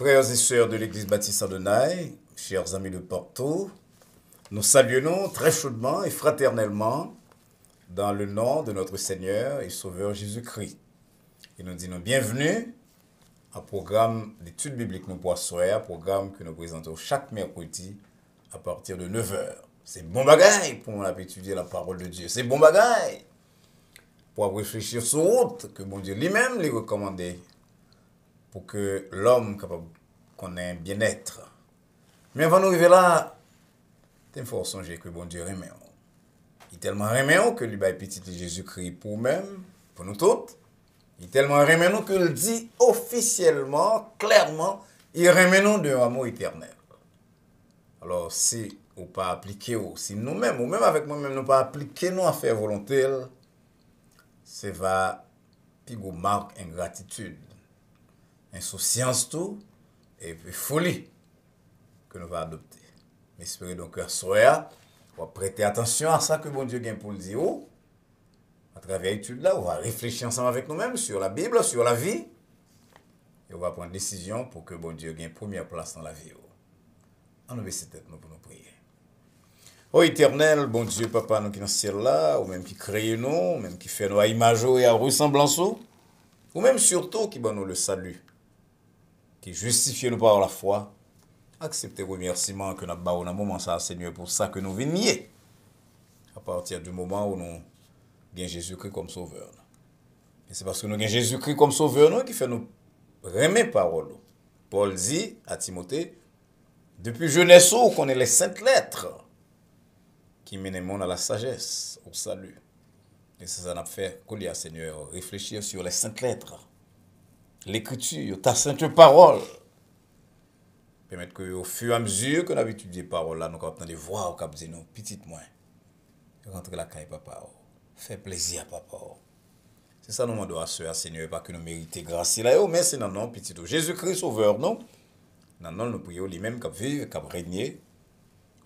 Frères et sœurs de l'Église baptiste Adonai, chers amis de partout, nous saluons très chaudement et fraternellement dans le nom de notre Seigneur et Sauveur Jésus-Christ. Et nous disons bienvenue au programme d'études bibliques nous poissons, programme que nous présentons chaque mercredi à partir de 9h. C'est bon bagaille pour on étudier la parole de Dieu. C'est bon bagaille pour réfléchir sur route que mon Dieu lui-même les recommandait pour que l'homme capable qu'on ait un bien-être. Mais avant de arriver là, il faut songer que bon Dieu remet. Il est tellement remet que lui bail petit Jésus-Christ pour nous-mêmes, pour nous toutes. Il est tellement remet nous qu'il dit officiellement, clairement, il remet nous d'un amour éternel. Alors si ou pas appliquer, si nous-mêmes, ou même avec moi-même, nous pas appliquer nous à faire volonté, c'est va puis go marque ingratitude, insouciance tout et puis folie que nous va adopter. J'espère donc que soir, on va prêter attention à ça que bon Dieu gagne pour le dire. À travers l'étude là, on va réfléchir ensemble avec nous-mêmes sur la Bible, sur la vie, et on va prendre décision pour que bon Dieu gagne première place dans la vie. On oublie cette tête nous pour nous prier. Ô éternel, bon Dieu, papa, nous qui dans le ciel là, ou même qui crée nous, ou même qui fait nous à image et à ressemblance, ou même surtout qui donne nous le salut, qui justifie nous par la foi, acceptez le remerciement que nous avons dans moment ça, Seigneur, pour ça que nous venions, à partir du moment où nous avons Jésus-Christ comme sauveur. Et c'est parce que nous avons Jésus-Christ comme sauveur nous qui fait nous remettre parole. Paul dit à Timothée, depuis jeunesse, on connaît les saintes lettres qui mènent le monde à la sagesse, au salut. Et c'est ça qu'on a fait, Seigneur, réfléchir sur les saintes lettres, l'écriture, ta sainte parole. Permettre qu'au fur et à mesure que nous avons étudié la parole, là, nous avons des voix au cap de nous, petite moins. Rentre la caille, papa. Fais plaisir, papa. C'est ça nous demandons à ce Seigneur, pas que nous méritons grâce là, mais c'est dans le nom petit Jésus-Christ sauveur, non? Dans le nom nous prions lui-même qui vive, qui régner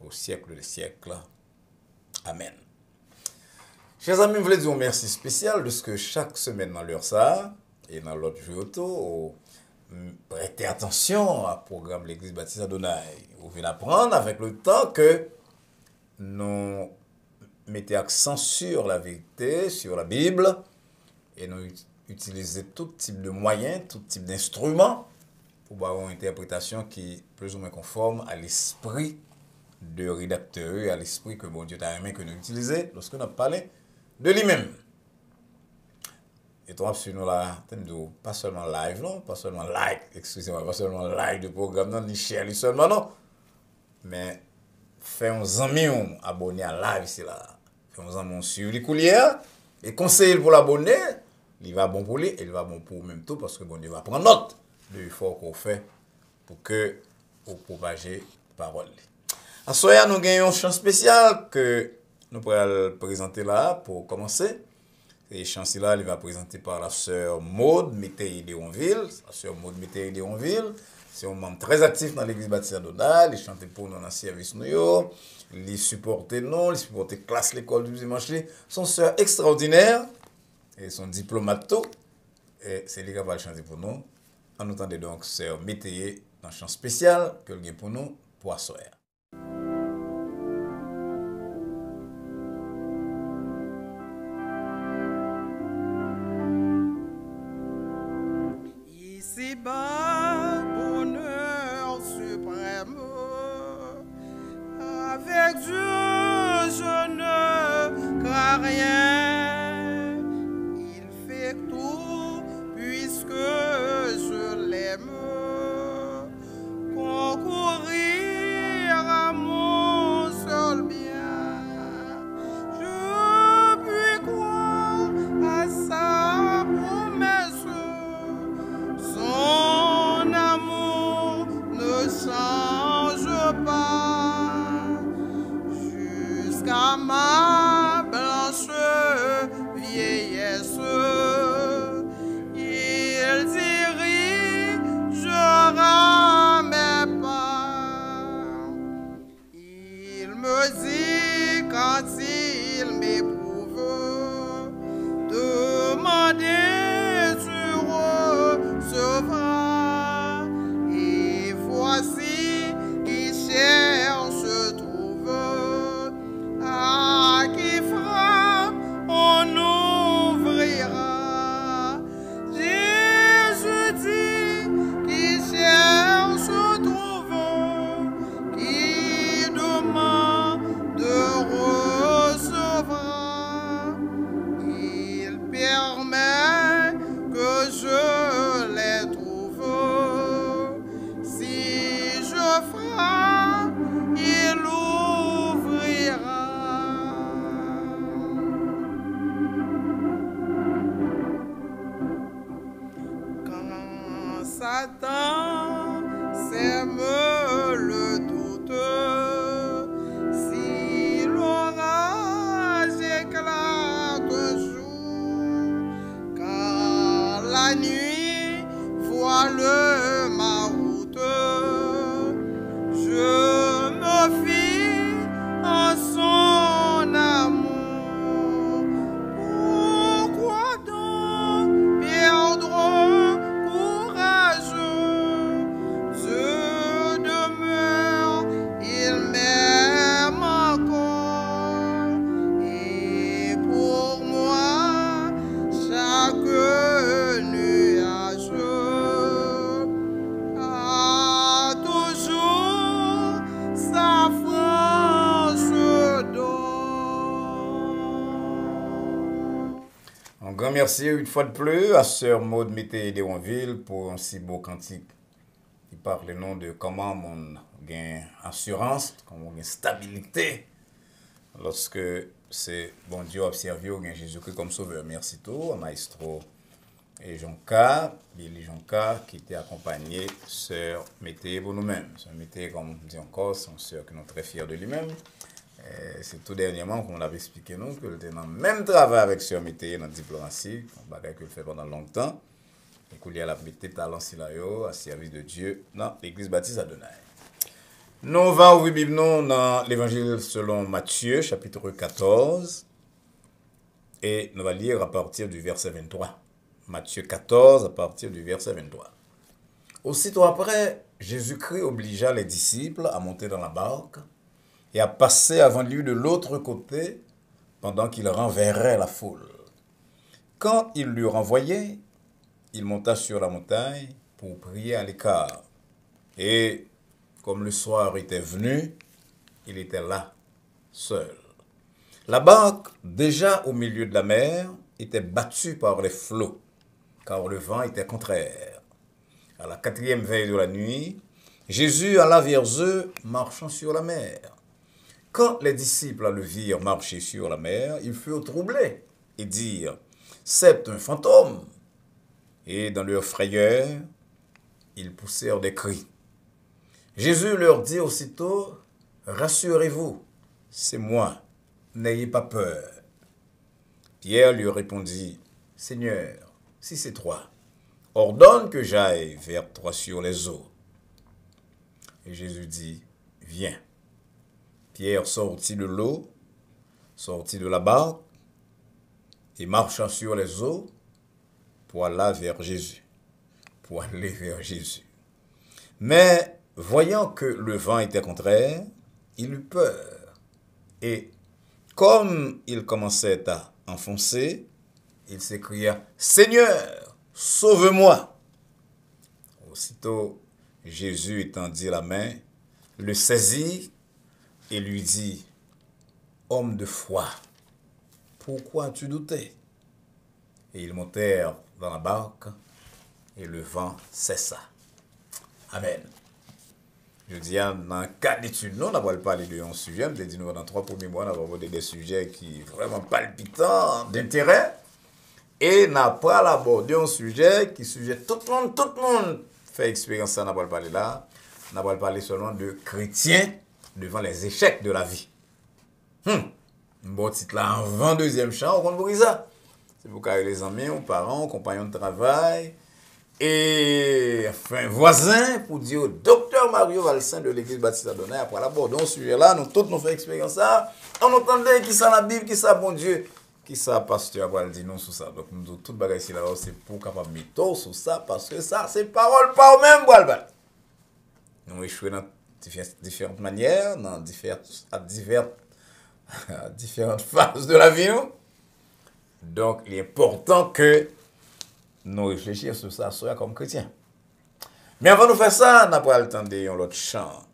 au siècle des siècles. Amen. Chers amis, je voulais dire un merci spécial de ce que chaque semaine dans l'heure ça, et dans l'autre jour autour, prêtez attention au programme de l'Église baptiste Adonai. Vous venez apprendre avec le temps que nous mettons accent sur la vérité, sur la Bible, et nous utilisons tout type de moyens, tout type d'instruments pour avoir une interprétation qui est plus ou moins conforme à l'esprit de rédacteur et à l'esprit que bon Dieu t'a aimé que nous utilisions lorsque nous parlé de lui-même. Et toi, sur nous là, pas seulement live, non, pas seulement like, excusez-moi, pas seulement like de programme, non, ni share, seulement, non, mais fais un ami abonné à live, c'est là. Fais un ami sur les coulières et conseille pour l'abonner, il va bon pour lui et il va bon pour même tout parce que bon Dieu va prendre note de l'effort qu'on fait pour que vous propager la parole. À ce soir, nous gagnons un chant spécial que nous pourrons présenter là pour commencer. Et chant là, il va présenter par la sœur Maud Métayer de Onville. La sœur Maud Métayer de Onville, c'est un membre très actif dans l'église baptiste Adonai. Il chante pour nous dans le service nous. Il supporte nous, il supporte classe l'école du dimanche. Son sœur extraordinaire et son diplomate tout. Et c'est lui qui va chanter pour nous. En entendant donc sœur Métayer dans un chant spécial que le gagne pour nous pour la soirée. Ici-bas, bonheur suprême, avec Dieu je ne crains rien. Il fait tout puisque je l'aime. Concourir Satan sème le doute. Si l'orage éclate un jour, car la nuit voile ma route, je me fie en son amour. Pourquoi donc perdre courage? Dieu demeure, il m'aime encore. Et pour moi, chaque nuage a toujours sa France d'or. Un grand merci une fois de plus à Sœur Maud Mété Déonville pour un si beau cantique qui parle le nom de comment on gagne assurance, comment on gagne stabilité lorsque c'est bon Dieu observé ou gagne Jésus-Christ comme sauveur. Merci tout à Maestro et Jonka, Billy Jonka qui était accompagné Sœur Mété pour nous-mêmes. Sœur Mété, comme on dit encore, c'est une sœur qui nous très fiers de lui-même. C'est tout dernièrement qu'on avait expliqué nous que était dans le même travail avec Sœur Mété dans la diplomatie, un bagage qu'il fait pendant longtemps, et qu'il a mis talent silayo à service de Dieu dans l'église baptiste Adonai. Nous va ouvrir Bible dans l'évangile selon Matthieu, chapitre 14, et nous allons lire à partir du verset 23. Matthieu 14, à partir du verset 23. Aussitôt après, Jésus-Christ obligea les disciples à monter dans la barque et à passer avant lui de l'autre côté pendant qu'il renverrait la foule. Quand il l'eut renvoyé, il monta sur la montagne pour prier à l'écart. Et comme le soir était venu, il était là, seul. La barque, déjà au milieu de la mer, était battue par les flots, car le vent était contraire. À la 4e veille de la nuit, Jésus alla vers eux, marchant sur la mer. Quand les disciples le virent marcher sur la mer, ils furent troublés et dirent, « C'est un fantôme !» Et dans leur frayeur, ils poussèrent des cris. Jésus leur dit aussitôt, « Rassurez-vous, c'est moi, n'ayez pas peur. » Pierre lui répondit, « Seigneur, si c'est toi, ordonne que j'aille vers toi sur les eaux. » Et Jésus dit, « Viens. » Pierre sortit de l'eau, sortit de la barque, et marcha sur les eaux pour aller vers Jésus. Mais, voyant que le vent était contraire, il eut peur. Et, comme il commençait à enfoncer, il s'écria, « Seigneur, sauve-moi !» Aussitôt, Jésus étendit la main, le saisit et lui dit, « Homme de foi, pourquoi as-tu douté ?» Et ils montèrent dans la barque et le vent cessa. Amen. Je dis, dans le cas d'études, nous avons parlé d'un sujet, je dit, nous, dans 3 premiers mois, nous avons abordé des sujets qui sont vraiment palpitants d'intérêt. Et nous avons pas abordé un sujet qui sujet tout le monde fait expérience, ça, nous avons parlé là. Nous avons parlé seulement de chrétiens devant les échecs de la vie. Un bon titre là, en 22e chant, on compte ça. C'est pour carrer les amis, aux parents, aux compagnons de travail, et enfin, voisins, pour dire au docteur Mario Valsin de l'église baptiste Adonai, après l'abordon, ce sujet-là, nous tous nous faisons expérience ça. On entendait qui ça la Bible, qui ça bon Dieu, qui ça pasteur après dit non sur ça. Donc nous tout bagage ici là, c'est pour capable mettre sur ça, parce que ça, c'est parole pas au même bois. Nous échouons dans différentes manières, dans différentes phases de la vie. Donc, il est important que nous réfléchissions sur ça, comme chrétiens. Mais avant de faire ça, on n'a pas le temps de l'autre chant.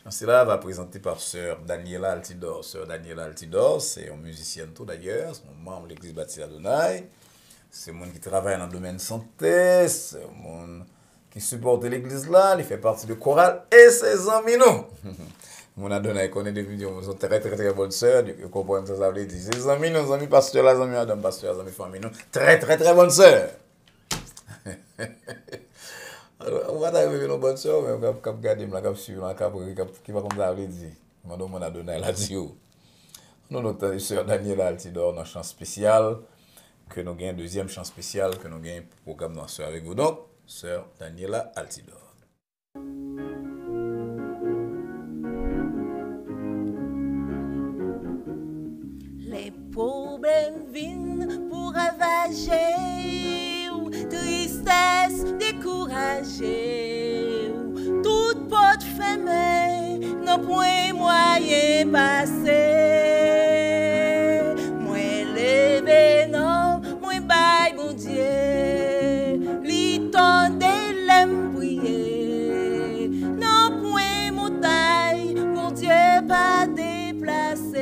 Cela va présenter par Sœur Daniela Altidor. Sœur Daniela Altidor, c'est une musicienne tout d'ailleurs, c'est un membre de l'église baptiste Adonai. C'est un monde qui travaille dans le domaine santé, c'est un monde qui supporte l'église là, il fait partie de chorale et ses amis nous. Mon Adonai connaît des vidéos, nous sommes très bonnes sœurs, vous comprenez ce que ça veut dire. Ses amis, nos amis pasteurs, les amis Adam, pasteurs, les amis famille, nous, très bonnes sœurs. On va arriver dans bonne soeur, mais on va garder la cap suivre, qui va comme ça veut dire. On a donné la dit. Nous, notre sœur Daniela Altidor, dans chant spécial, que nous avons un deuxième chant spécial, que nous avons un programme dans soeur avec vous. Donc, sœur Daniela Altidor. Les problèmes viennent pour ravager, tristesse décourager, toute porte fermée, non point moyen passer. Moi levé non, moi bail mon Dieu, li tende l'aime prier, non point montagne, mon Dieu pas déplacé,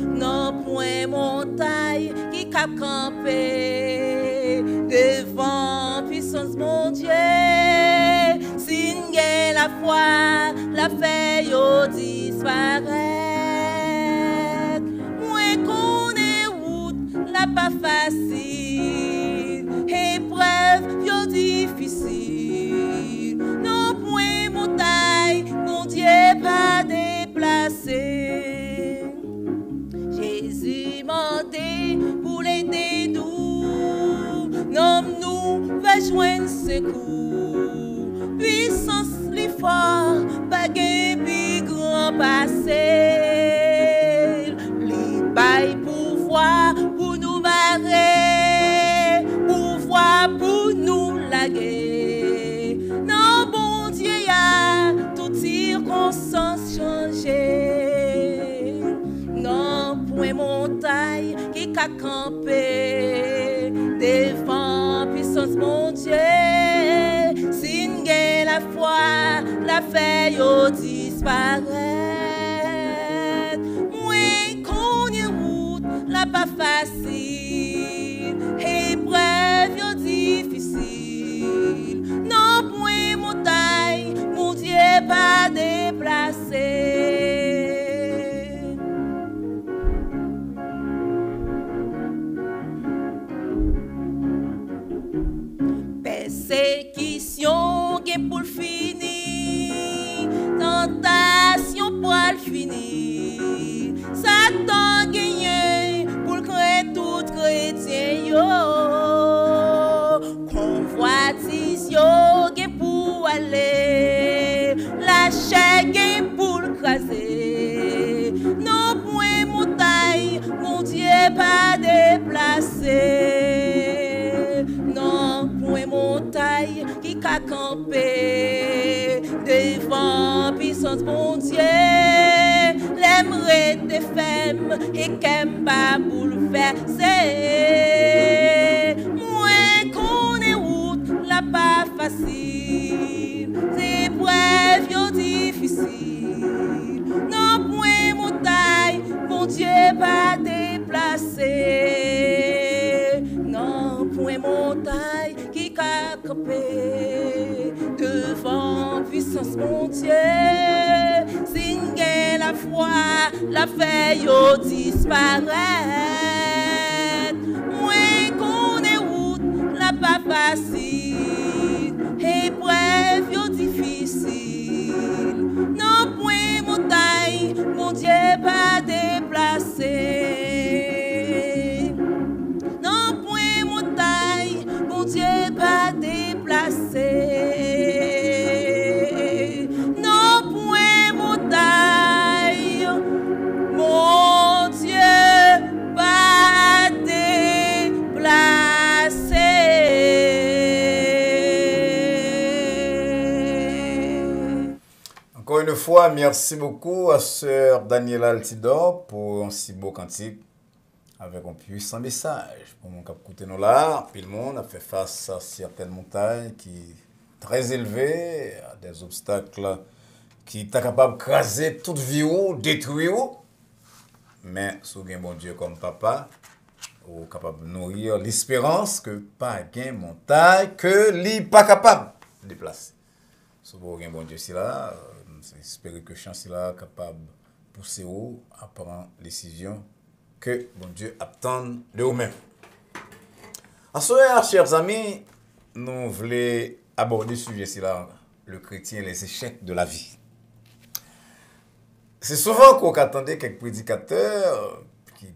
non point montagne qui cap camper devant puissance mon Dieu. La foi, la fait yo disparaître. Moi connais route, la pas facile. Épreuve yo difficile. Non point montagne, mon Dieu pas déplacé. Jésus monté pour l'aider nous. Non nous va joindre secours. Puissance li fort, pas gain pi grand passé. Li bail pouvoir pour nous marrer, pouvoir pour nous laguer. Non bon Dieu y a toute circonstance changé. Non point montagne qui qu'a campé devant puissance mon Dieu. La foi, la feuille au disparaître. Moi, qu'on y route, la pas facile. Épreuve yo difficile. Non, point montagne, mon Dieu pas déplacé. Persécution pour le finir, tentation pour le finir, Satan gagné pour créer tout chrétien yo, convoitise yo pour aller, la chair pour le craser, non point montagne, mon Dieu pas déplacé, non point montagne qui qu'a campé devant puissance mon Dieu, l'aimerait des femmes et qu'aime pas bouleverser. Moi qu'on est route, la pas facile, c'est bref yo difficile. Non point montagne, mon Dieu pas déplacé. Non point montagne qui qu'a campé devant puissance mon Dieu. Signe la foi, la feuille au disparaître. Moi qu'on est route, la pas facile, épreuve yo difficile. Non point montagne, mon Dieu pas déplacé. Non point montagne, mon Dieu pas déplacé. Non point montagne, mon Dieu pas déplacé. Encore une fois, merci beaucoup à sœur Daniela Altidor pour un si beau cantique avec un puissant message. Pour mon cap côté nous là, puis le monde a fait face à certaines montagnes qui sont très élevées, à des obstacles qui sont capables de craser toute vie ou détruire. Mais si vous avez un bon Dieu comme papa, vous êtes capable de nourrir l'espérance que pas de montagne que lui pas capable de déplacer. Si vous avez un bon Dieu si là, j'espère que chance là capable de pousser ou à prendre décision que bon Dieu attend de vous-même. À ce moment, chers amis, nous voulons aborder ce sujet-ci là, le chrétien et les échecs de la vie. C'est souvent qu'on attendait quelques prédicateurs qui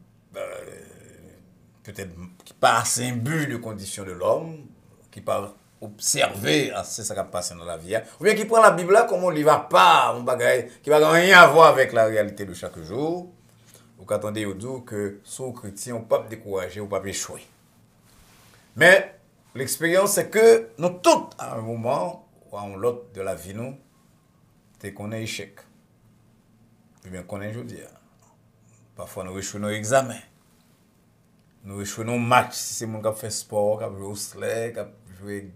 peut-être qui pas assez imbus de conditions de l'homme, qui pas observer c'est ça qui passe dans la vie, ou bien qui prend la Bible là comme on ne va pas, on bagaille qui va rien à voir avec la réalité de chaque jour. Ou qu'attendez au dit que sous chrétien on peut pas décourager ou pas échouer. Mais l'expérience c'est que nous tous à un moment ou à un autre de la vie nous c'est qu'on est échec. Ou bien qu'on est aujourd'hui. Parfois nous échouons nos examens. Nous échouons nos matchs si c'est mon qui fait sport, qui a joué au sleigh, qui a joué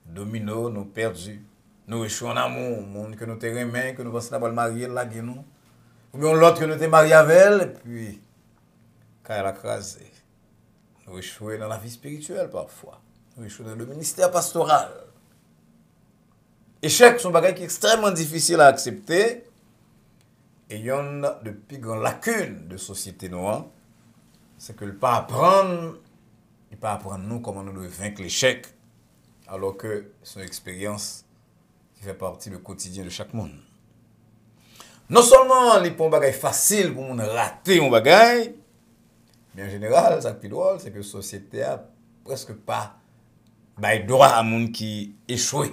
domino, nous perdus. Nous échouons en amour, monde que nous te remet, que nous pensons pas le marier là nous. Ou bien l'autre que nous te marié avec elle et puis quand elle a crasé. Nous échouons dans la vie spirituelle parfois. Nous échouons dans le ministère pastoral. Échec sont des bagages qui sont extrêmement difficiles à accepter. Et il y en a de plus grandes lacunes de société noire. C'est que le pas apprendre, il pas apprendre nous comment nous devons vaincre l'échec. Alors que c'est une expérience qui fait partie du quotidien de chaque monde. Non seulement les pas bagay facile pour nous rater un bagay, mais en général, ça qui est drôle, c'est que la société a presque pas droit à monde qui échoué.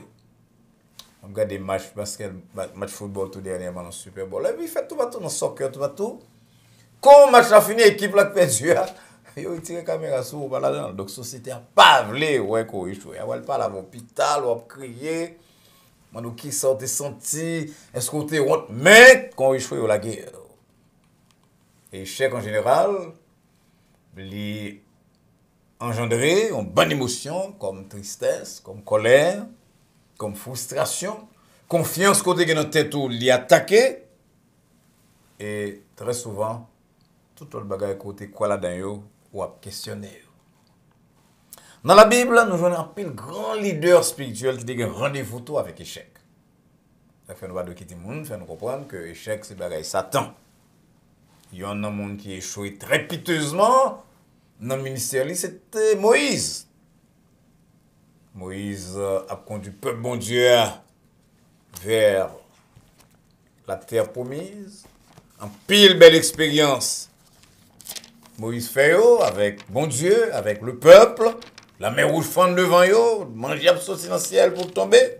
On regarde des matchs basket, match football tout dernièrement dans le Super Bowl. Et puis il fait tout partout dans le soccer, tout partout. Quand le match a fini, l'équipe là qui perdu, ils ont tiré la caméra sur vous là-dedans. Donc la société n'a pas voulu ouais qu'on échoue. Elle pas à l'hôpital, on crier. Nous qui sortent senti, est-ce qu'on te honte, mais quand on échoue la guerre. Et l'échec en général, il engendrer une bonne émotion comme tristesse, comme colère, comme frustration, confiance côté que notre tête ou l'y attaquer. Et très souvent, tout le bagage côté quoi là-dedans ou à questionner. Dans la Bible, nous avons un pile grand leader spirituel qui a un rendez-vous tout avec l'échec. Ça fait nous de quitter le monde, fait nous comprendre que l'échec c'est bagage Satan. Il y a un monde qui a échoué très piteusement dans le ministère, c'était Moïse. Moïse a conduit le peuple bon Dieu vers la terre promise. En pile belle expérience. Moïse fait avec bon Dieu, avec le peuple. La mer rouge fend devant eux, manger sauter dans le ciel pour tomber.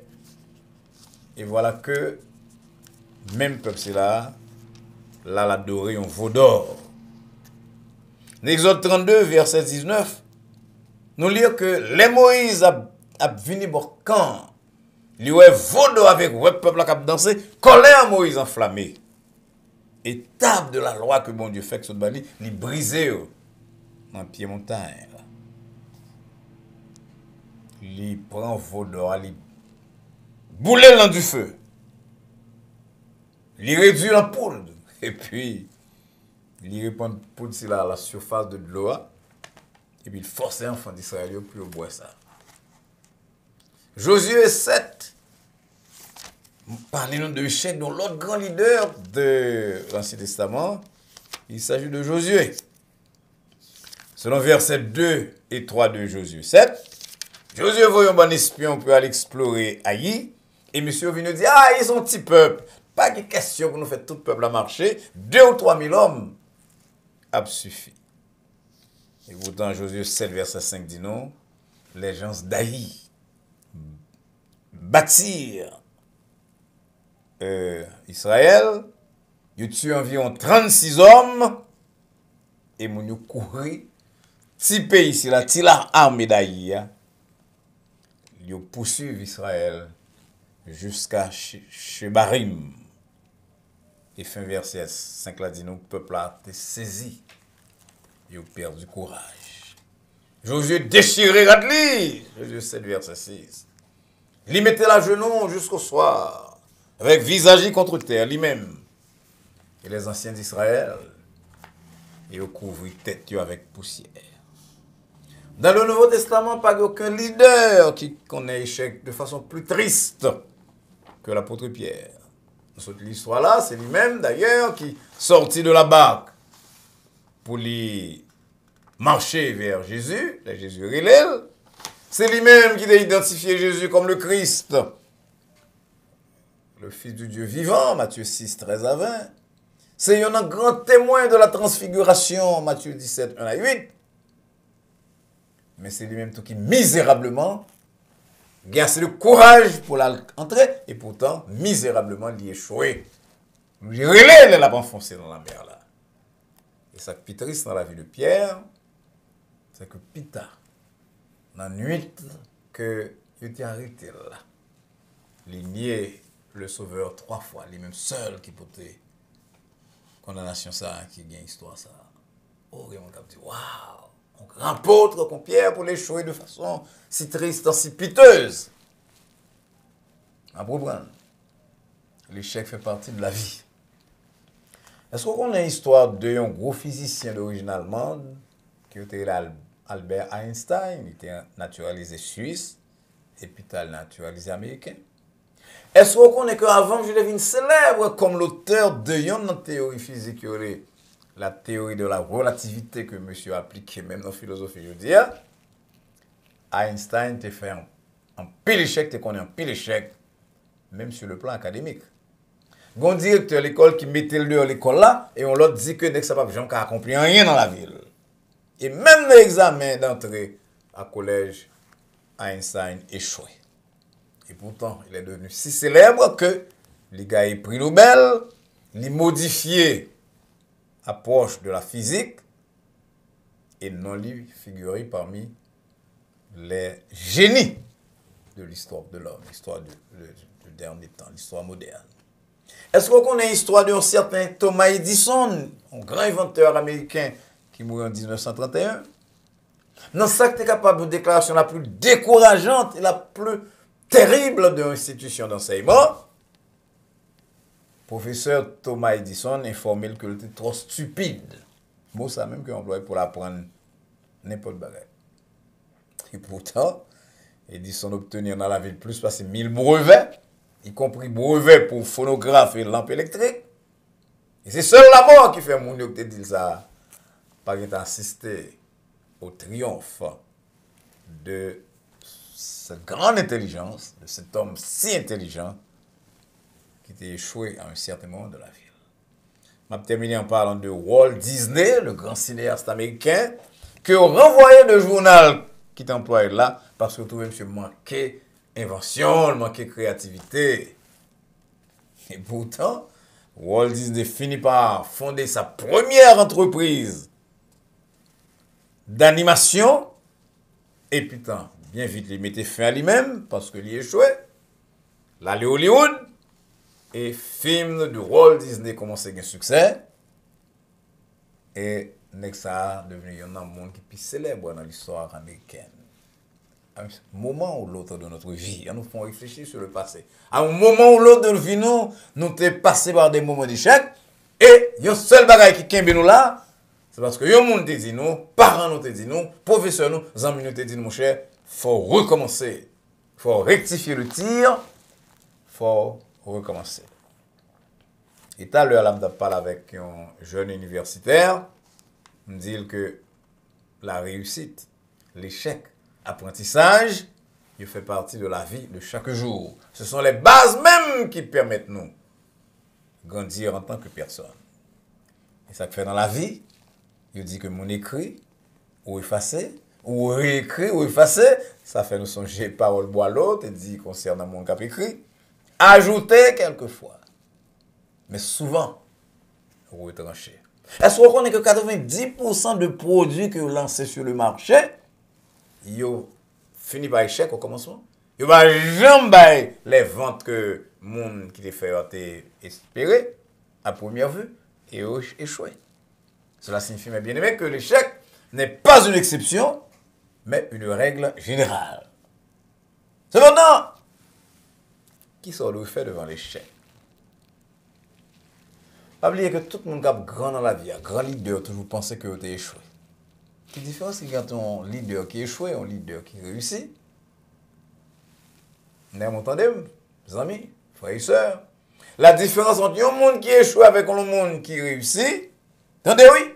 Et voilà que, même peuple c'est là l'adoré un veau d'or. Exode 32, verset 19, nous lisons que les Moïse a venu pour camp. Il y a veau d'or avec le peuple qui a dansé, colère Moïse enflammé. Étape de la loi que bon Dieu fait que ce bali, il brisé dans pied montagne. Il prend veau d'or, il boule dans du feu. Il réduit la poudre. Et puis, il répand poudre sur la surface de l'eau. Et puis, il force les enfants d'Israël pour boire ça. Josué 7. Parlez-nous de l'échec dont l'autre grand leader de l'Ancien Testament. Il s'agit de Josué. Selon versets 2 et 3 de Josué 7. Josué voyait un bon espion pour aller explorer Haï. Et monsieur vient nous dire, ils sont un petit peuple. Pas de question pour nous faire tout le peuple à marcher. 2 ou 3 000 hommes a suffi. Et pourtant, Josué 7, verset 5 dit non. Les gens d'Haï bâtirent Israël. Ils tuent environ 36 hommes. Et ils courent. Petit pays ici, là, la armée d'Haï. Ils poursuivent Israël jusqu'à Shebarim. Et fin verset 5 là dit nous, le peuple a été saisi. Il a perdu courage. Josué déchiré Radli. Josué 7 verset 6. Il mettait la genou jusqu'au soir. Avec visage contre terre, lui-même. Et les anciens d'Israël, ils ont couvert tête avec poussière. Dans le Nouveau Testament, pas aucun leader qui connaît l'échec de façon plus triste que l'apôtre Pierre. Dans cette histoire-là, c'est lui-même d'ailleurs qui sortit de la barque pour lui marcher vers Jésus, Jésus relève. C'est lui-même qui a identifié Jésus comme le Christ, le Fils du Dieu vivant, Matthieu 6, 13 à 20. C'est un grand témoin de la transfiguration, Matthieu 17, 1 à 8. Mais c'est lui-même tout qui misérablement a assez de courage pour l'entrer et pourtant misérablement l'y échoué. Il relève l'a enfoncé dans la mer là. Et ça qui est triste dans la vie de Pierre, c'est que Pita, dans la nuit que il était arrêté là, il niait le Sauveur 3 fois, lui-même seul qui portait condamnation ça, qui gagne histoire ça. Oh, et on a dit, waouh, un grand apôtre comme Pierre pour l'échouer de façon si triste, si piteuse. À comprendre, l'échec fait partie de la vie. Est-ce qu'on a une histoire d'un gros physicien d'origine allemande qui était Albert Einstein, il était naturalisé suisse et puis il naturalisé américain? Est-ce qu'on connaît qu'avant je devine célèbre comme l'auteur de une théorie physique, la théorie de la relativité que monsieur a appliquée même dans la philosophie, je veux dire, Einstein t'a fait un pile échec, t'es connais un pile échec, même sur le plan académique. Il y a un directeur de l'école qui mettait le à l'école là, et on l'autre dit que dès que ça va pas accomplir rien dans la ville. Et même l'examen d'entrée à collège, Einstein échoué. Et pourtant, il est devenu si célèbre que les gars ont pris Nobel, ils modifié approche de la physique et non lui figurer parmi les génies de l'histoire de l'homme, l'histoire du dernier temps, l'histoire moderne. Est-ce qu'on connaît l'histoire d'un certain Thomas Edison, un grand inventeur américain qui mourut en 1931? Non, ça que tu es capable de déclaration la plus décourageante et la plus terrible de l'institution d'enseignement. Professeur Thomas Edison informé qu'il était trop stupide. Bon, ça même qu'on emploie pour l'apprendre n'importe quoi. Et pourtant, Edison obtenir dans la ville plus passer 1000 brevets, y compris brevets pour phonographe et lampe électrique. Et c'est seul la mort qui fait mon que te dit ça. Pas qu'il assisté au triomphe de cette grande intelligence, de cet homme si intelligent qui était échoué à un certain moment de la ville. Je vais terminer en parlant de Walt Disney, le grand cinéaste américain, que renvoyé de journal qui t'emploie là, parce que tout monsieur manquait invention, manquait créativité. Et pourtant, Walt Disney finit par fonder sa première entreprise d'animation, et putain, bien vite, il mettait fin à lui-même, parce qu'il échouait. L'aller Hollywood, et film de Walt Disney commençait à gagner succès. Et Nexa est devenu un monde qui est plus célèbre dans l'histoire américaine. À un moment ou l'autre de notre vie, nous font réfléchir sur le passé. À un moment ou l'autre de notre vie, nous sommes passés par des moments d'échec. Et il y a un seul bagage qui kembe nous là, c'est parce que un monde te dit nous, parents nous te dit nous, professeurs nous, amis nous te dit mon cher, faut recommencer. Faut rectifier le tir. Faut recommencer. Et tout à l'heure, là, je parle avec un jeune universitaire, me dit que la réussite, l'échec, l'apprentissage, il fait partie de la vie de chaque jour. Ce sont les bases même qui permettent nous de grandir en tant que personne. Et ça fait dans la vie, il dit que mon écrit, ou effacé, ou réécrit, ou effacé, ça fait nous songer parole bois l'autre, et dit concernant mon cap écrit, ajouter quelquefois. Mais souvent, retranché. Est-ce qu'on connaît que 90% de produits que vous lancez sur le marché, ils finissent par échec au commencement? Ils ne vont jamais les ventes que le monde qui les fait espérer à première vue et échoué. Cela signifie, mes bien-aimés, que l'échec n'est pas une exception, mais une règle générale. Cependant, qui sont le fait devant l'échec? Pas oublier que tout le monde qui est grand dans la vie, un grand leader, toujours pensé que tu as échoué. La différence, c'est quand un leader qui échoue et un leader qui réussit. Vous m'entendez, mes amis, frères et sœurs? La différence entre un monde qui échoue avec un monde qui réussit, attendez, oui,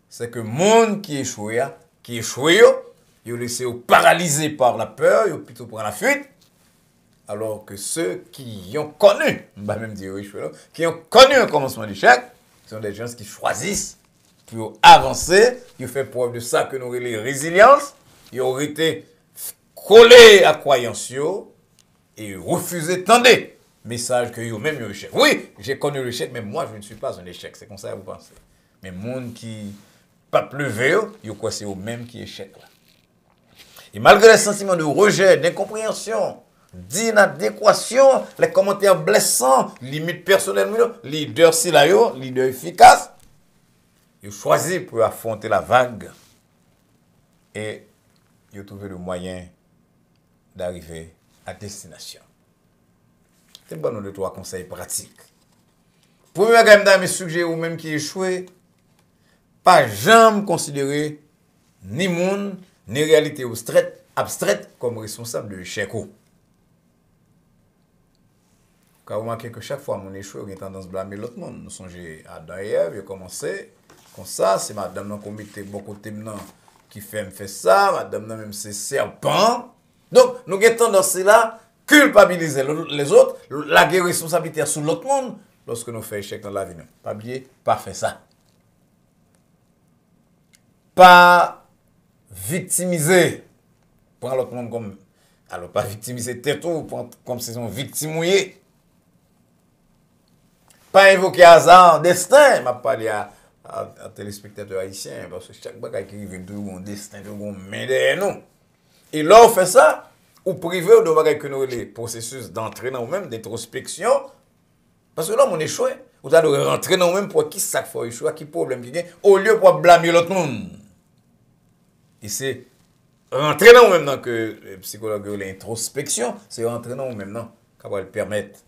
c'est que le monde qui échoue, ils laissé paralysés par la peur, ils plutôt pour la fuite. Alors que ceux qui ont connu, on va même dire qui ont connu un commencement d'échec, sont des gens qui choisissent pour avancer, qui ont fait preuve de ça que nous avons les résilience, ils ont été collés à croyance et refusé tendez message que yo même yo échec. Oui, j'ai connu l'échec, mais moi je ne suis pas un échec. C'est comme ça que vous pensez. Mais monde qui pas pleuvé, yo quoi c'est au même qui échec là. Et malgré les sentiments de rejet, d'incompréhension, d'inadéquation, les commentaires blessants, limites personnelles, leader si là yo, leader efficace, ils ont choisi pour affronter la vague et ils ont trouvé le moyen d'arriver à destination. C'est bon, nous deux, trois conseils pratiques. Premier gamme me suggère ou même qui échoué, pas jamais considérer ni monde, ni réalité abstraite comme responsable de l'échec. Car vous remarquez que chaque fois mon échoué, on a tendance à blâmer l'autre monde. Nous songez à Adam et Ève, ils ont commencé comme ça, c'est madame dans comité bon côté maintenant qui fait ça, madame même c'est serpent. Donc, nous avons tendance là culpabiliser les autres, la responsabilité sur l'autre monde lorsque nous faisons échec dans la vie. Pas oublier, pas faire ça. Pas victimiser. Prendre l'autre monde comme. Alors, pas victimiser tête ou comme si c'est une victime mouillée. Pas invoquer hasard, destin. Je vais parler à téléspectateurs haïtiens parce que chaque bagage qui arrive, tout un destin, tout un main derrière nous. Et là, on fait ça. Ou privé de bagay que nous les processus d'entrée dans nous-mêmes, d'introspection. Parce que là, on échoue. Vous allez rentrer dans nous-mêmes pour qui ça fait échouer, qui problème qui gagne, au lieu pour blâmer l'autre monde. Et c'est rentrer dans nous-mêmes dans que le psychologue l'introspection, c'est rentrer dans nous-mêmes non, qui va le permettre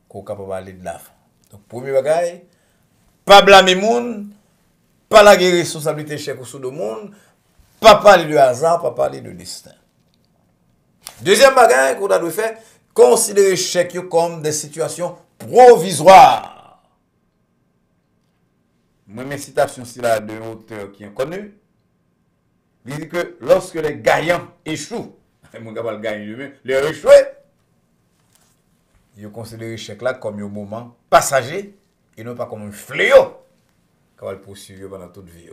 qu'on capable aller de l'avant. Donc, premier bagay, pas blâmer le monde, pas la responsabilité chèque sur le monde, pas parler de hasard, pas parler de destin. Deuxième bagage qu'on a dû faire, considérer chèque comme des situations provisoires. Moi, mes citations ici là de auteur qui est connu, il dit que lorsque les gagnants échouent, mon gars va le gagner lui-même, les échoués, ils considèrent chèque là comme un moment passager et non pas comme un fléau qui va le poursuivre pendant toute vie.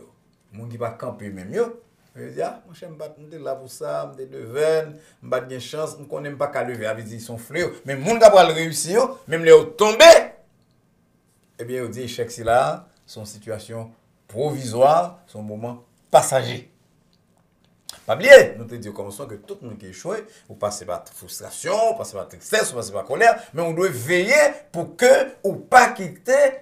Mon qui va camper même mieux. Je dis, ah, moi, je suis là pour ça, je suis devant, je n'ai pas de chance, je ne connais pas qu'à lever, ils sont fléaux. Mais les gens qui vont réussir, même les ont tombé, eh bien, ils disent, échec, c'est là, son situation provisoire, son moment passager. Pas oublier, nous te disons comme ça que tout le monde qui est échoué, vous passez par frustration, vous passez par tristesse, vous passez par colère, mais on doit veiller pour que ou pas quitter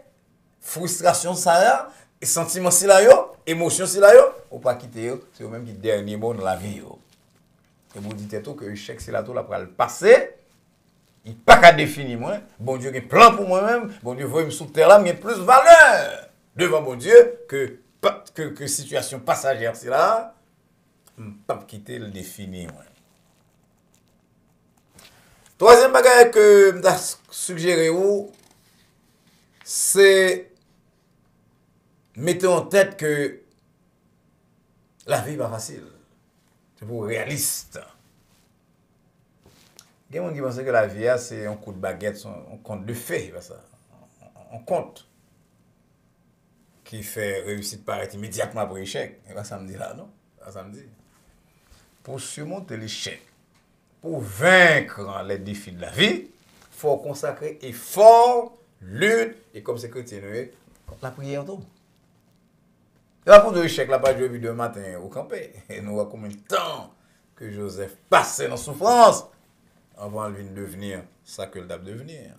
frustration ça et sentiment si là yo, émotion si là yo, ou pas quitter yo, c'est au même qui dernier mot dans la vie yo. Et vous dites tout que l'échec c'est là tout là pour le passer. Il pas qu'à définir moi, bon Dieu a un plan pour moi-même, bon Dieu veut me sous terre là, mais plus valeur devant bon Dieu que situation passagère c'est là. Pas quitter le définir. Troisième bagage que je suggéré c'est mettez en tête que la vie n'est pas facile. C'est pour réaliste. Il y a des gens qui pensent que la vie c'est un coup de baguette, un compte de fait, un compte qui fait réussite paraître immédiatement après échec. Et pas samedi là, non? Pas samedi. Pour surmonter l'échec, pour vaincre les défis de la vie, il faut consacrer effort, lutte, et comme c'est continuer, la prière tout. Et la pour de l'échec, la pas de vidéo matin au campé. Et nous voyons combien de temps que Joseph passait dans souffrance avant de devenir ça que le devenir.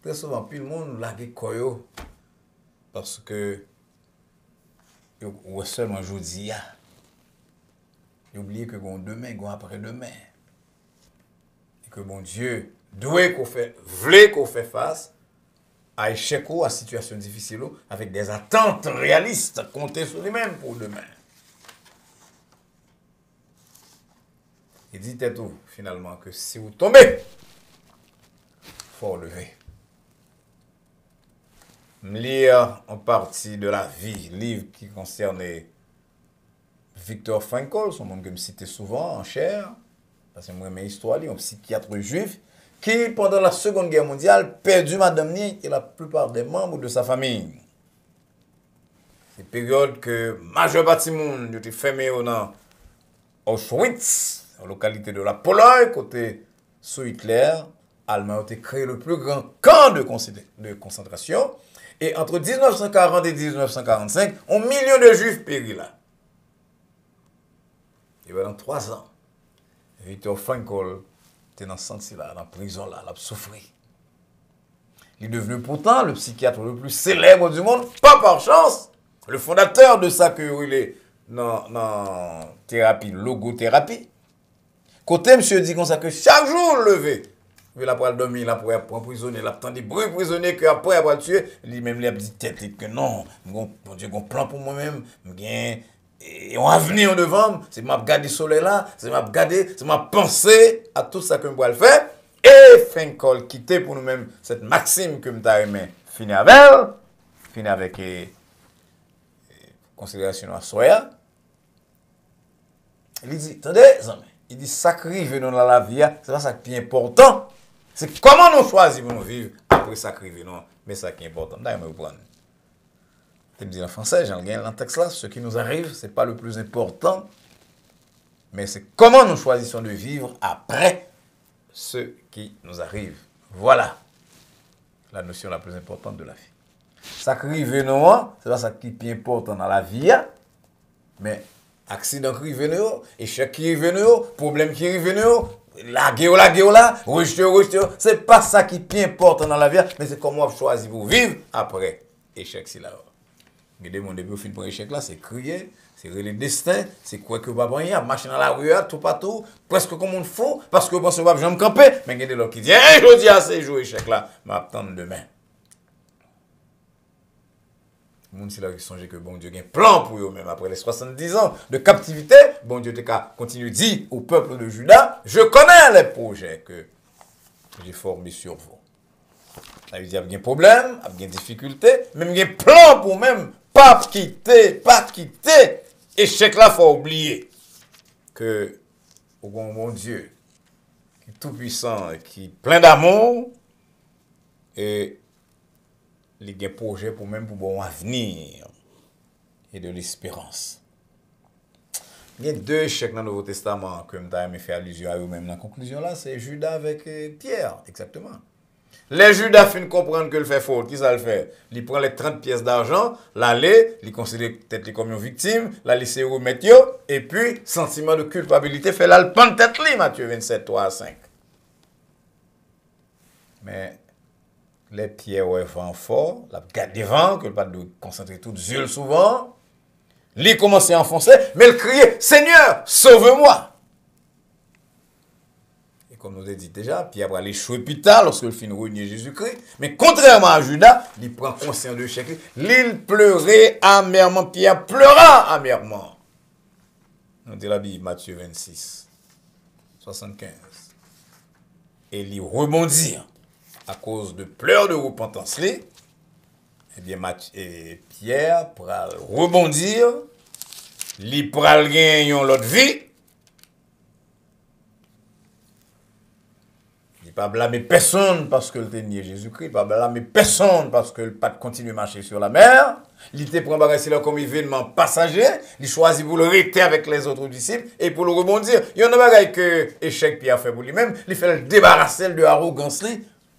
Très souvent, puis le monde l'a dit koyo parce que ou seulement aujourd'hui. Oubliez que bon demain, bon après-demain. Et que bon Dieu doit qu'on fait, voulait qu'on fait face à échec ou à situation difficile avec des attentes réalistes, compter sur lui-même pour demain. Et dites-vous finalement que si vous tombez, il faut relever. Lire en partie de la vie, livre qui concernait Viktor Frankl, son nom que je cite souvent en chair, parce que moi, mes histoires, un psychiatre juif, qui, pendant la Seconde Guerre mondiale, perdu Madame Ni et la plupart des membres de sa famille. C'est une période que majeur bâtiment était fermé dans Auschwitz, en localité de la Pologne, côté sous Hitler. Allemagne a créé le plus grand camp de concentration. Et entre 1940 et 1945, un million de juifs périt là. Et pendant 3 ans, Viktor Frankl était dans ce sens-là, dans la prison là, il a souffert. Il est devenu pourtant le psychiatre le plus célèbre du monde, pas par chance. Le fondateur de ça que il est dans thérapie, logothérapie. Côté monsieur dit comme ça que chaque jour levé, il a pour dormir, il a pour emprisonner, il a entendu des bruits prisonniers que après avoir tué, lui-même il a dit tête que non, mon Dieu, un plan pour moi-même, et on a venir devant, c'est m'a regarder le soleil là, c'est m'a regarder, c'est m'a penser à tout ça que je dois faire. Et Frankl quitter pour nous-mêmes cette maxime que m'ta aimé finir avec considération à soya. Il dit, attendez, il dit sacrifier dans la vie, c'est pas ça qui est important. C'est comment nous choisissons pour nous vivre après sacrifier, non, mais ça qui est important. D'ailleurs, je vais prendre. Je me dis en français, j'ai dans le texte là, ce qui nous arrive, ce n'est pas le plus important, mais c'est comment nous choisissons de vivre après ce qui nous arrive. Voilà la notion la plus importante de la vie. Sacrifier, non, c'est pas ça qui est important dans la vie, mais accident qui arrive, échec qui arrive, problème qui arrive, la guerre là, rejeter, c'est pas ça qui est important dans la vie, mais c'est comment on choisit pour vivre après échec si là. Regardez mon début au fin pour échec là, c'est crier, c'est le destin, c'est quoi que pas rien, marcher dans la rue, tout partout, presque comme on faut, parce que vous pensez que je vais me camper, mais regardez l'autre qui dit, je dis à ces jours échec là, m'attendre demain. Le monde, c'est là qui songe que bon Dieu a un plan pour eux, même après les 70 ans de captivité. Bon Dieu continue de dire au peuple de Juda, je connais les projets que j'ai formés sur vous. Ça veut dire qu'il y a un problème, il y a une difficulté, même il y a un plan pour même pas quitter. Échec là, il faut oublier que au bon Dieu, qui est tout puissant, qui est plein d'amour, et il y a un projet pour même pour bon avenir et de l'espérance. Il y a 2 échecs dans le Nouveau Testament que je vais faire allusion à eux-mêmes. La conclusion là, c'est Judas avec Pierre, exactement. Les Judas finissent comprendre que le fait faute. Qui ça le fait? Il prend les 30 pièces d'argent, l'aller, il considère peut-être comme une victime, la laisser remettre, et puis, sentiment de culpabilité, fait là le pan de tête, Matthieu 27, 3 à 5. Mais les pierres ouais vent fort, la garde devant, que le pas de concentrer tout yeux souvent. Il commence à enfoncer, mais il criait, Seigneur, sauve-moi. Et comme nous avons dit déjà, Pierre va aller échouer plus tard lorsque il finit ruiner Jésus-Christ. Mais contrairement à Judas, il prend conscience de l'échec. Il pleurait amèrement, Pierre pleura amèrement. On dit la Bible, Matthieu 26, 75. Et il rebondit à cause de pleurs de repentance, eh bien, Pierre pral rebondir, li pral gagner l'autre vie. Il pas blâmer personne parce que le nié Jésus-Christ, pas blâmer personne parce que le pas continue à marcher sur la mer. Il était prend bagage là comme événement passager, il choisit pour le rester avec les autres disciples et pour le rebondir. Il y en a bagage que échec Pierre fait pour lui-même, il fait le débarrasser de arrogance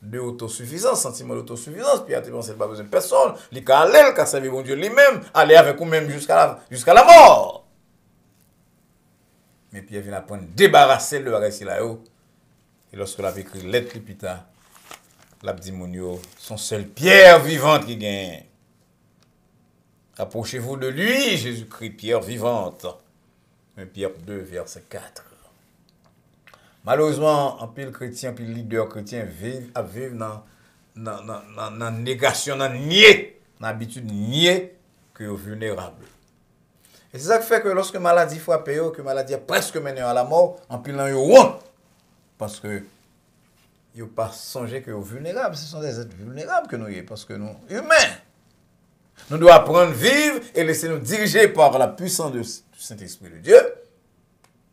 de autosuffisance, sentiment d'autosuffisance, puis il a pensé pas besoin de personne, il a allé, il a servi bon Dieu lui-même, aller avec vous-même jusqu'à la mort. Mais Pierre vient apprendre débarrasser le bagage là haut. Et lorsque l'a écrit lettre plus tard, l'a dit monio, son seul pierre vivante qui gagne. Approchez-vous de lui, Jésus-Christ, pierre vivante. Mais Pierre 2, verset 4. Malheureusement, un pile chrétien, un pile leader chrétien vivent dans la négation, dans l'habitude de nier que vous êtes vulnérable. Et c'est ça qui fait que lorsque la maladie frappe, que la maladie est presque menée à la mort, un pile dans honte. Parce que vous n'avez pas songé que vous êtes vulnérable. Ce sont des êtres vulnérables que nous sommes, parce que nous sommes humains. Nous devons apprendre à vivre et laisser nous diriger par la puissance Saint-Esprit de Dieu.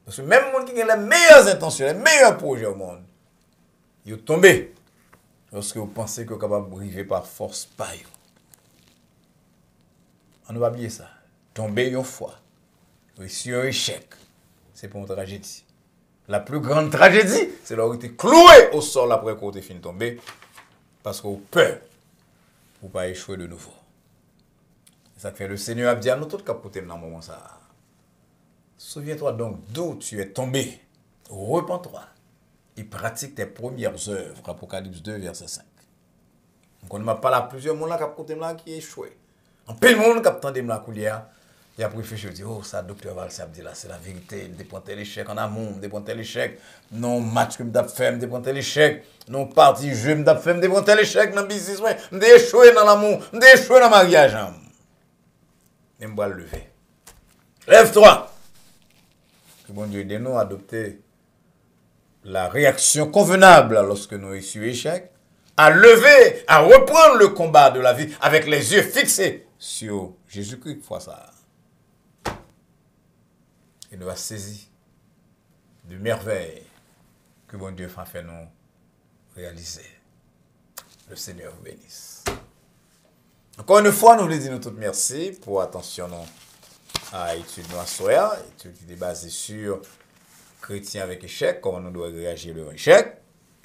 Parce que même les gens qui ont les meilleures intentions, les meilleurs projets au monde, ils sont tombés lorsque vous pensez que vous êtes capable de briver par force par eux. On ne va pas oublier ça. Tomber une fois, sur un échec, c'est pour une tragédie. La plus grande tragédie, c'est d'avoir été cloué au sol après qu'on ait fini de tomber, parce qu'on a peur pour ne pas échouer de nouveau. Ça fait le Seigneur a dit à nous tous capoter dans le moment ça. Souviens-toi donc d'où tu es tombé. Repens-toi et pratique tes premières œuvres. Apocalypse 2, verset 5. Donc on ne m'a pas là plusieurs monde qui échoué. En plein monde qui a tendu la coulière. Il a réfléchi, il dit, oh, ça, docteur Valsi a dit là, c'est la vérité. Il dépend tel échec en amour, il dépend tel échec. Non, match que je fait, il dépend tel échec. Non, parti jeu, il fait, il dépend tel échec dans le business. Il échoué dans l'amour, il échoué dans le mariage. Il me lever. Lève-toi. Que bon Dieu aide nous à adopter la réaction convenable lorsque nous essuie échec, à lever, à reprendre le combat de la vie avec les yeux fixés sur Jésus-Christ, fois ça. Et nous va saisir de merveilles que bon Dieu va faire nous réaliser. Le Seigneur vous bénisse. Encore une fois, nous voulons dire nous toutes merci pour attention à l'étude de notre soir, étude qui est basée sur chrétien avec échec, comment nous devons réagir devant échec.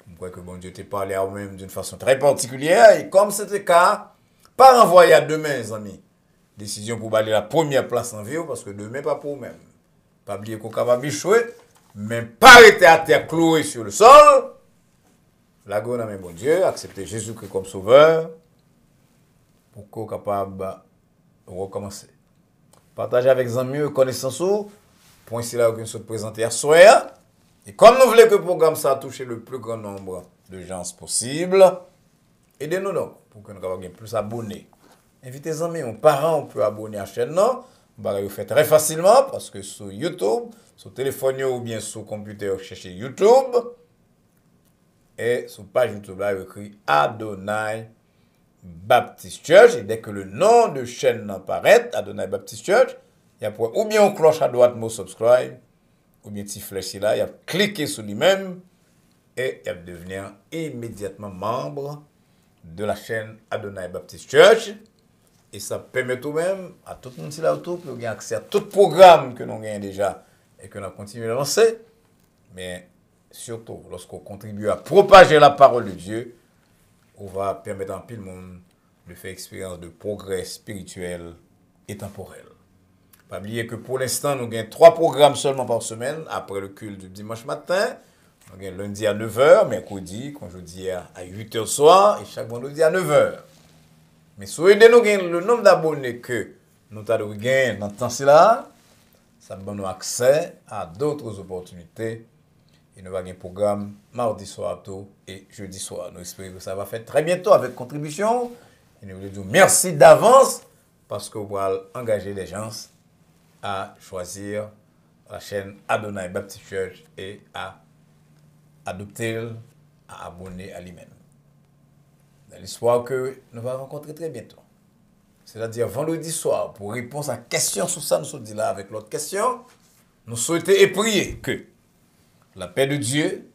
Je crois que bon Dieu t'a parlé à vous-même d'une façon très particulière, et comme c'était le cas, pas renvoyer à demain, les amis. Décision pour balayer la première place en vie, parce que demain, pas pour vous-même. Pas oublier qu'on est capable d'échouer, mais pas arrêter à terre cloué sur le sol. La go dans bon Dieu, accepter Jésus-Christ comme sauveur, pour qu'on soit capable de recommencer. Partagez avec les amis, connaissance, pour ici là, qu'on se présente à soir. Et comme nous voulons que le programme ça touche le plus grand nombre de gens possible, aidez-nous donc, pour que nous ayons plus d'abonnés. Invitez les amis, nos parents, on peut abonner à la chaîne, non? Vous le faire très facilement, parce que sur YouTube, sur téléphone ou bien sur computer, vous cherchez YouTube. Et sur page YouTube, là, il écrit Adonai Baptist Church. Et dès que le nom de chaîne apparaît, Adonai Baptist Church, il y a ou bien une cloche à droite, mot subscribe, ou bien petit flèche là, il y a cliquer sur lui-même et il y a devenir immédiatement membre de la chaîne Adonai Baptist Church. Et ça permet tout de même à tout le monde là autour pour avoir accès à tout le programme que nous avons déjà et que nous continuons de lancer. Mais surtout, lorsqu'on contribue à propager la parole de Dieu, on va permettre à tout le monde de faire expérience de progrès spirituel et temporel. Pas oublier que pour l'instant, nous avons 3 programmes seulement par semaine, après le culte du dimanche matin. Nous avons lundi à 9h, mercredi, quand je dis à 8h soir, et chaque vendredi à 9h. Mais si vous aidez nous le nombre d'abonnés que nous avons gagné dans ce temps-là, ça donne nous accès à d'autres opportunités. Et nous avons un programme mardi soir tôt et jeudi soir. Nous espérons que ça va faire très bientôt avec contribution. Et nous voulons dire merci d'avance parce que vous allez engager des gens à choisir la chaîne Adonai Baptist Church et à adopter, à abonner à lui-même. Dans l'espoir que nous allons rencontrer très bientôt. C'est-à-dire vendredi soir, pour répondre à question sur ça, nous sommes dit là avec l'autre question, nous souhaitons et prier que la paix de Dieu,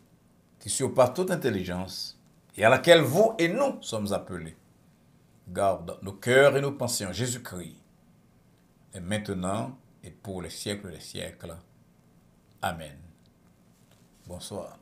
qui surpasse toute intelligence, et à laquelle vous et nous sommes appelés, garde nos cœurs et nos pensées en Jésus-Christ, et maintenant et pour les siècles des siècles. Amen. Bonsoir.